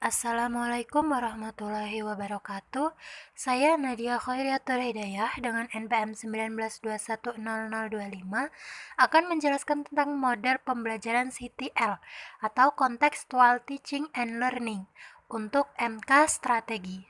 Assalamualaikum warahmatullahi wabarakatuh. Saya Nadia Khairiatul Hidayah dengan NPM 19210025 akan menjelaskan tentang model pembelajaran CTL atau Contextual Teaching and Learning untuk MK Strategi.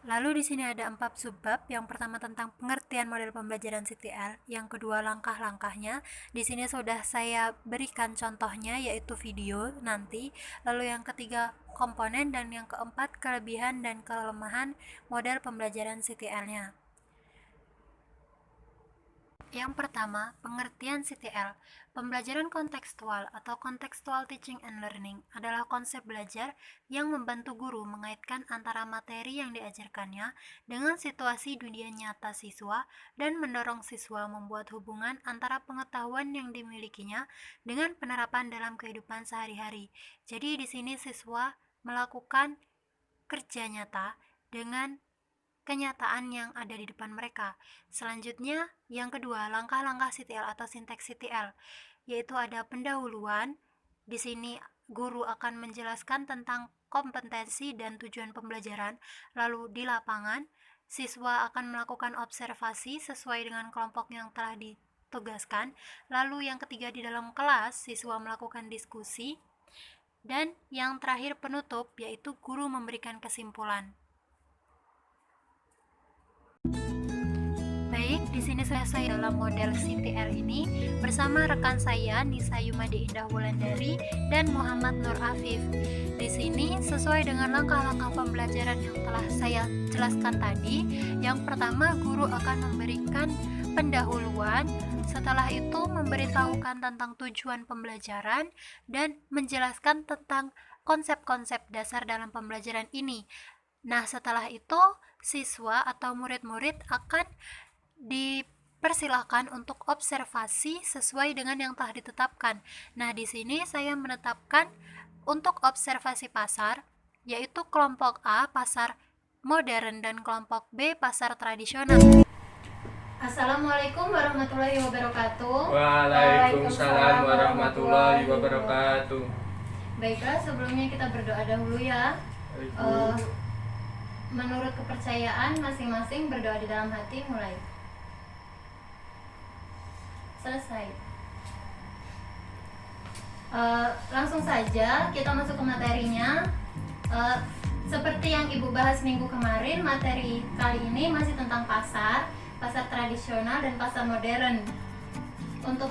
Lalu di sini ada 4 subbab. Yang pertama tentang pengertian model pembelajaran CTL, yang kedua langkah-langkahnya. Di sini sudah saya berikan contohnya yaitu video nanti. Lalu yang ketiga komponen dan yang keempat kelebihan dan kelemahan model pembelajaran CTL-nya. Yang pertama, pengertian CTL. Pembelajaran kontekstual atau Contextual Teaching and Learning adalah konsep belajar yang membantu guru mengaitkan antara materi yang diajarkannya dengan situasi dunia nyata siswa dan mendorong siswa membuat hubungan antara pengetahuan yang dimilikinya dengan penerapan dalam kehidupan sehari-hari. Jadi di sini siswa melakukan kerja nyata dengan kenyataan yang ada di depan mereka. Selanjutnya, yang kedua, langkah-langkah CTL atau sinteks CTL, yaitu ada pendahuluan. Di sini guru akan menjelaskan tentang kompetensi dan tujuan pembelajaran. Lalu di lapangan, siswa akan melakukan observasi sesuai dengan kelompok yang telah ditugaskan. Lalu yang ketiga, di dalam kelas, siswa melakukan diskusi. Dan yang terakhir penutup, yaitu guru memberikan kesimpulan. Baik, di sini saya dalam model CTL ini bersama rekan saya Nisa Yumadi Indah Wulandari dan Muhammad Nur Afif. Di sini sesuai dengan langkah-langkah pembelajaran yang telah saya jelaskan tadi. Yang pertama, guru akan memberikan pendahuluan, setelah itu memberitahukan tentang tujuan pembelajaran dan menjelaskan tentang konsep-konsep dasar dalam pembelajaran ini. Nah, setelah itu siswa atau murid-murid akan dipersilahkan untuk observasi sesuai dengan yang telah ditetapkan. Nah, di sini saya menetapkan untuk observasi pasar, yaitu kelompok A pasar modern dan kelompok B pasar tradisional. Assalamualaikum warahmatullahi wabarakatuh. Waalaikumsalam warahmatullahi wabarakatuh. Baiklah, sebelumnya kita berdoa dahulu ya. Menurut kepercayaan masing-masing, berdoa di dalam hati, mulai. Selesai. Langsung saja kita masuk ke materinya. Seperti yang Ibu bahas minggu kemarin, materi kali ini masih tentang pasar tradisional dan pasar modern. Untuk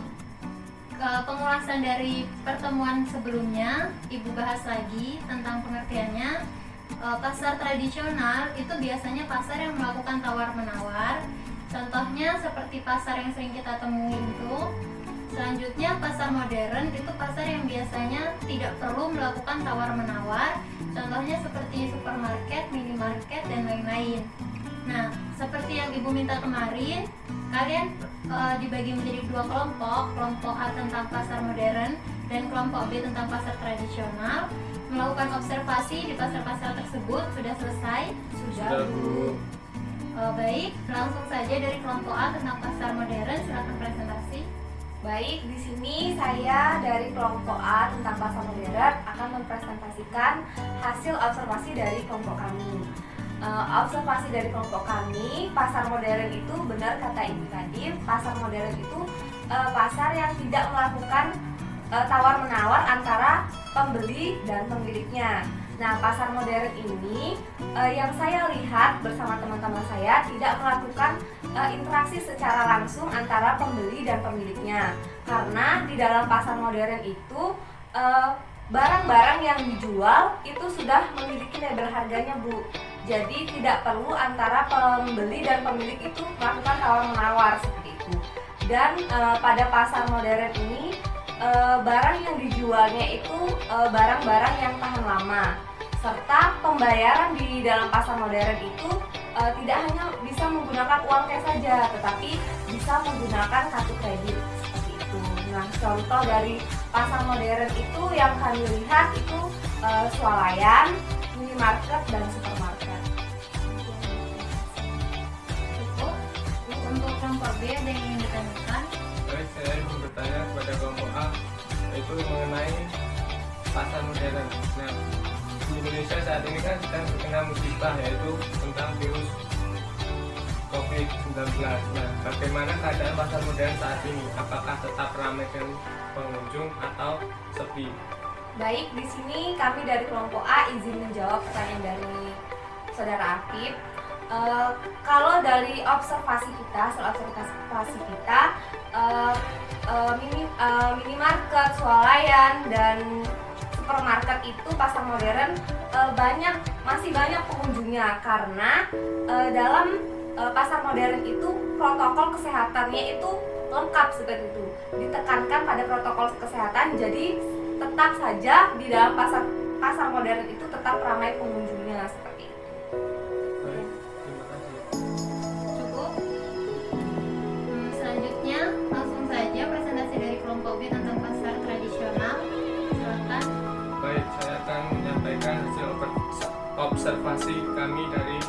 pengulasan dari pertemuan sebelumnya, Ibu bahas lagi tentang pengertiannya. Pasar tradisional itu biasanya pasar yang melakukan tawar-menawar. Contohnya seperti pasar yang sering kita temui itu. Selanjutnya pasar modern itu pasar yang biasanya tidak perlu melakukan tawar-menawar. Contohnya seperti supermarket, minimarket, dan lain-lain. Nah, seperti yang Ibu minta kemarin, kalian dibagi menjadi 2 kelompok. Kelompok A tentang pasar modern dan kelompok B tentang pasar tradisional. Melakukan observasi di pasar-pasar tersebut sudah selesai? Sudah, Bu. Baik, langsung saja dari kelompok A tentang pasar modern, silakan presentasi. Baik, di sini saya dari kelompok A tentang pasar modern akan mempresentasikan hasil observasi dari kelompok kami. Observasi dari kelompok kami, pasar modern itu benar kata Ibu tadi, pasar modern itu pasar yang tidak melakukan tawar-menawar antara pembeli dan pemiliknya. Nah, pasar modern ini yang saya lihat bersama teman-teman saya tidak melakukan interaksi secara langsung antara pembeli dan pemiliknya. Karena di dalam pasar modern itu barang-barang yang dijual itu sudah memiliki label harganya, Bu. Jadi tidak perlu antara pembeli dan pemilik itu melakukan tawar-menawar seperti itu. Dan pada pasar modern ini barang yang dijualnya itu barang-barang yang tahan lama, serta pembayaran di dalam pasar modern itu tidak hanya bisa menggunakan uang cash saja, tetapi bisa menggunakan kartu kredit seperti itu. Nah, contoh dari pasar modern itu yang kami lihat itu swalayan, minimarket, dan supermarket. Cukup. Untuk kelompok B ada yang ingin ditanyakan? Baik, saya ingin bertanya kepada kelompok A, yaitu mengenai pasar modern. Nah, di Indonesia saat ini kan sedang terkena musibah, yaitu tentang virus COVID-19. Nah, bagaimana keadaan pasar modern saat ini? Apakah tetap ramai dengan pengunjung atau sepi? Baik, di sini kami dari kelompok A izin menjawab pertanyaan dari Saudara Afif. Kalau dari observasi kita, minimarket, swalayan, dan supermarket itu pasar modern masih banyak pengunjungnya karena dalam pasar modern itu protokol kesehatannya itu lengkap seperti itu, ditekankan pada protokol kesehatan, jadi tetap saja di dalam pasar modern itu tetap ramai pengunjungnya seperti itu. Baik, terima kasih. Cukup. Selanjutnya langsung saja presentasi dari kelompok B tentang pasar tradisional. Silakan. Baik, saya akan menyampaikan hasil observasi kami dari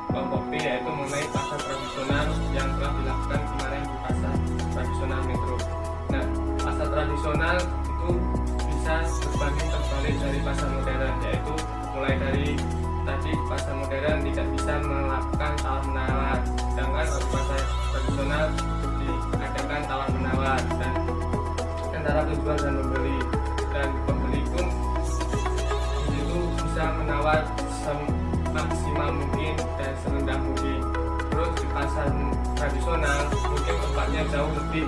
kelompok B, yaitu mengenai pasar tradisional yang telah dilakukan kemarin di pasar tradisional Metro. Nah, pasar tradisional itu bisa berbanding terbalik dari pasar modern, yaitu mulai dari tadi pasar modern tidak bisa melakukan tawar menawar, sedangkan di pasar tradisional diadakan tawar menawar dan antara penjual dan pembeli, dan pembeli pun itu bisa menawar semaksimal mungkin dan serendah mungkin. Terus di pasar tradisional mungkin tempatnya jauh lebih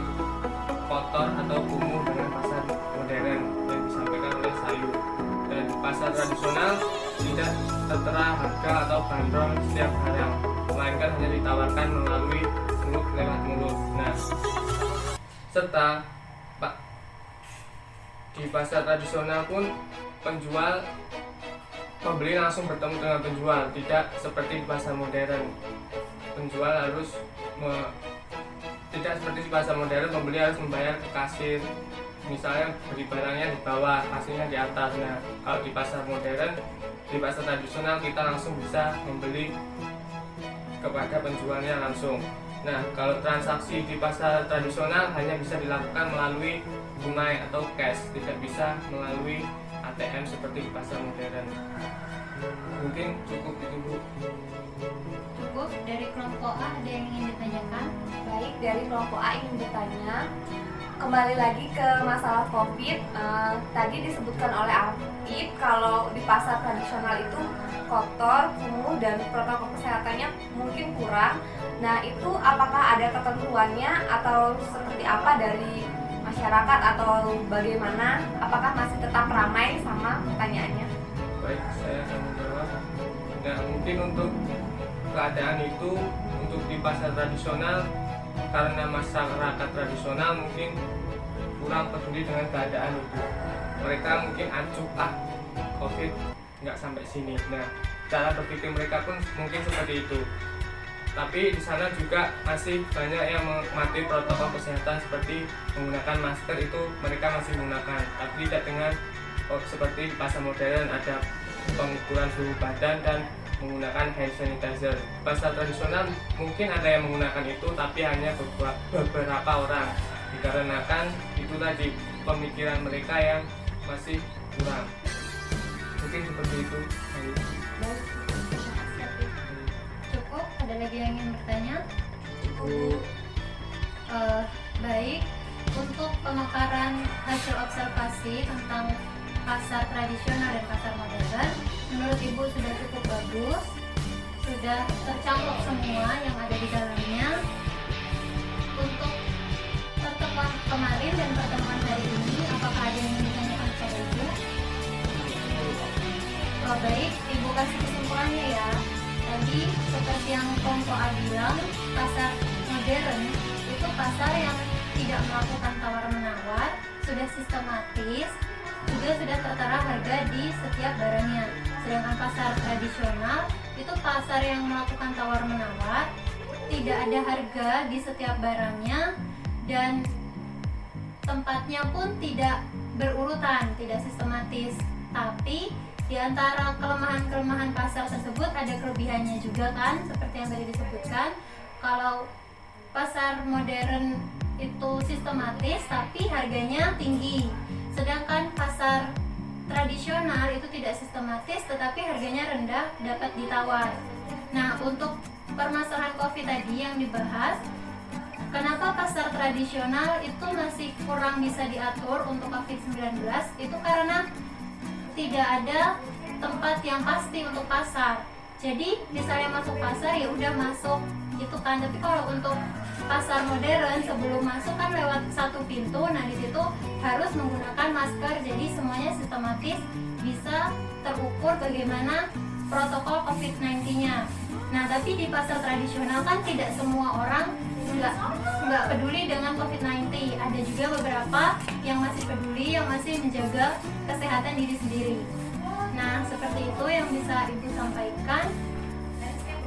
kotor atau kumuh dengan pasar modern yang disampaikan oleh Sayu. Dan di pasar tradisional tidak tertera harga atau bandrol setiap barang, melainkan hanya ditawarkan melalui mulut lewat mulut. Nah, serta di pasar tradisional pun pembeli langsung bertemu dengan penjual, tidak seperti di pasar modern. Penjual harus tidak seperti di pasar modern, pembeli harus membayar ke kasir. Misalnya beli barangnya di bawah, kasirnya di atas. Nah, kalau di pasar modern, di pasar tradisional kita langsung bisa membeli kepada penjualnya langsung. Nah, kalau transaksi di pasar tradisional hanya bisa dilakukan melalui tunai atau cash, tidak bisa melalui ATM seperti di pasar modern. Mungkin cukup itu, Bu. Cukup. Dari kelompok A ada yang ingin ditanyakan? Baik, dari kelompok A ingin bertanya, kembali lagi ke masalah COVID. Tadi disebutkan oleh Afif kalau di pasar tradisional itu kotor, kumuh, dan protokol kesehatannya mungkin kurang. Nah, itu apakah ada ketentuannya atau seperti apa dari masyarakat atau bagaimana? Apakah masih tetap ramai sama pertanyaannya? Baik, saya akan menjawab. Nah, mungkin untuk keadaan itu untuk di pasar tradisional, karena masyarakat tradisional mungkin kurang peduli dengan keadaan itu. Mereka mungkin acuh, COVID nggak sampai sini. Nah, cara berpikir mereka pun mungkin seperti itu. Tapi di sana juga masih banyak yang mematuhi protokol kesehatan seperti menggunakan masker, itu mereka masih menggunakan, tapi tidak dengan seperti di pasar modern ada pengukuran suhu badan dan menggunakan hand sanitizer. Pasar tradisional mungkin ada yang menggunakan itu, tapi hanya beberapa orang, dikarenakan itu tadi pemikiran mereka yang masih kurang. Mungkin seperti itu. Cukup. Ada lagi yang ingin bertanya? Baik. Untuk pemekaran hasil observasi tentang pasar tradisional dan pasar modern, menurut Ibu sudah cukup bagus, sudah tercakup semua yang ada di dalamnya. Untuk pertemuan kemarin dan pertemuan hari ini, apakah ada yang ingin ditanyakan kepada Ibu? Baik, Ibu kasih kesimpulannya ya. Tadi seperti yang kelompok A bilang, pasar modern itu pasar yang tidak melakukan tawar-menawar, sudah sistematis, juga sudah tertera harga di setiap barangnya. Sedangkan pasar tradisional itu pasar yang melakukan tawar-menawar, tidak ada harga di setiap barangnya, dan tempatnya pun tidak berurutan, tidak sistematis. Tapi di antara kelemahan-kelemahan pasar tersebut ada kelebihannya juga kan, seperti yang tadi disebutkan. Kalau pasar modern itu sistematis tapi harganya tinggi, sedangkan pasar tradisional itu tidak sistematis tetapi harganya rendah, dapat ditawar. Nah, untuk permasalahan COVID tadi yang dibahas, kenapa pasar tradisional itu masih kurang bisa diatur untuk COVID-19? Itu karena tidak ada tempat yang pasti untuk pasar. Jadi misalnya masuk pasar ya udah masuk gitu kan. Tapi kalau untuk pasar modern sebelum masuk kan lewat satu pintu. Nah di situ harus menggunakan masker. Jadi semuanya sistematis, bisa terukur bagaimana protokol COVID-19-nya. Nah tapi di pasar tradisional kan tidak semua orang nggak peduli dengan COVID-19. Ada juga beberapa yang masih peduli, yang masih menjaga kesehatan diri sendiri. Nah, seperti itu yang bisa Ibu sampaikan.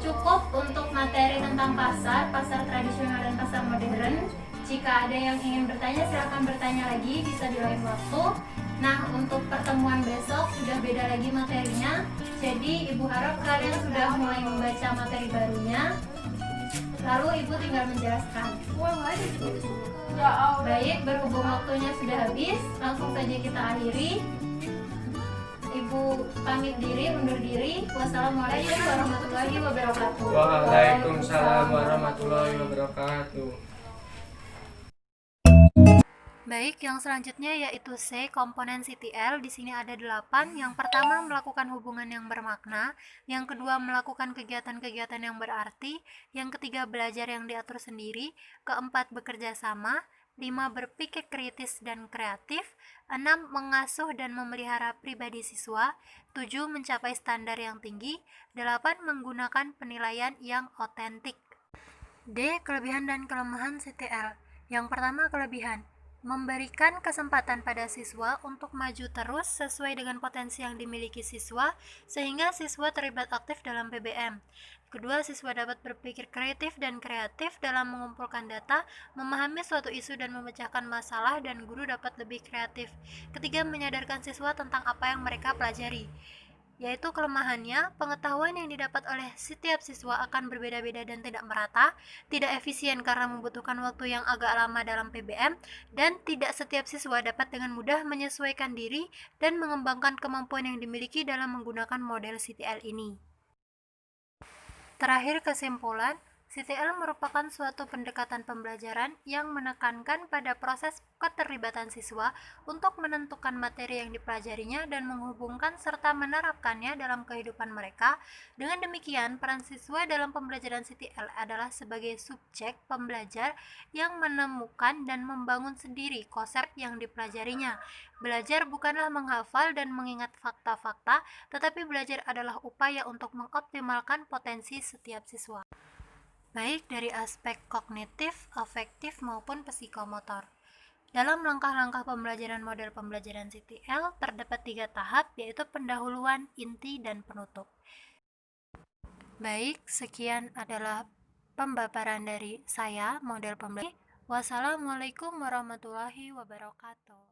Cukup untuk materi tentang pasar tradisional dan pasar modern. Jika ada yang ingin bertanya, silakan bertanya lagi, bisa di lain waktu. Nah, untuk pertemuan besok sudah beda lagi materinya. Jadi, Ibu harap kalian sudah mulai membaca materi barunya. Lalu Ibu tinggal menjelaskan. Baik, berhubung waktunya sudah habis, langsung saja kita akhiri. Ibu pamit diri, undur diri. Wassalamualaikum warahmatullahi wabarakatuh. Waalaikumsalam warahmatullahi wabarakatuh. Baik, yang selanjutnya yaitu C, komponen CTL. Di sini ada 8. Yang pertama, melakukan hubungan yang bermakna. Yang kedua, melakukan kegiatan-kegiatan yang berarti. Yang ketiga, belajar yang diatur sendiri. Keempat, bekerja sama. 5. Berpikir kritis dan kreatif. 6. Mengasuh dan memelihara pribadi siswa. 7. Mencapai standar yang tinggi. 8. Menggunakan penilaian yang otentik. D. Kelebihan dan kelemahan CTL. Yang pertama, kelebihan. Memberikan kesempatan pada siswa untuk maju terus sesuai dengan potensi yang dimiliki siswa, sehingga siswa terlibat aktif dalam PBM. Kedua, siswa dapat berpikir kreatif dan kreatif dalam mengumpulkan data, memahami suatu isu dan memecahkan masalah, dan guru dapat lebih kreatif. Ketiga, menyadarkan siswa tentang apa yang mereka pelajari. Yaitu kelemahannya, pengetahuan yang didapat oleh setiap siswa akan berbeda-beda dan tidak merata, tidak efisien karena membutuhkan waktu yang agak lama dalam PBM, dan tidak setiap siswa dapat dengan mudah menyesuaikan diri dan mengembangkan kemampuan yang dimiliki dalam menggunakan model CTL ini. Terakhir, kesimpulan, CTL merupakan suatu pendekatan pembelajaran yang menekankan pada proses keterlibatan siswa untuk menentukan materi yang dipelajarinya dan menghubungkan serta menerapkannya dalam kehidupan mereka. Dengan demikian, peran siswa dalam pembelajaran CTL adalah sebagai subjek pembelajar yang menemukan dan membangun sendiri konsep yang dipelajarinya. Belajar bukanlah menghafal dan mengingat fakta-fakta, tetapi belajar adalah upaya untuk mengoptimalkan potensi setiap siswa, baik dari aspek kognitif, afektif, maupun psikomotor. Dalam langkah-langkah pembelajaran model pembelajaran CTL, terdapat 3 tahap, yaitu pendahuluan, inti, dan penutup. Baik, sekian adalah pemaparan dari saya, model pembelajaran. Wassalamualaikum warahmatullahi wabarakatuh.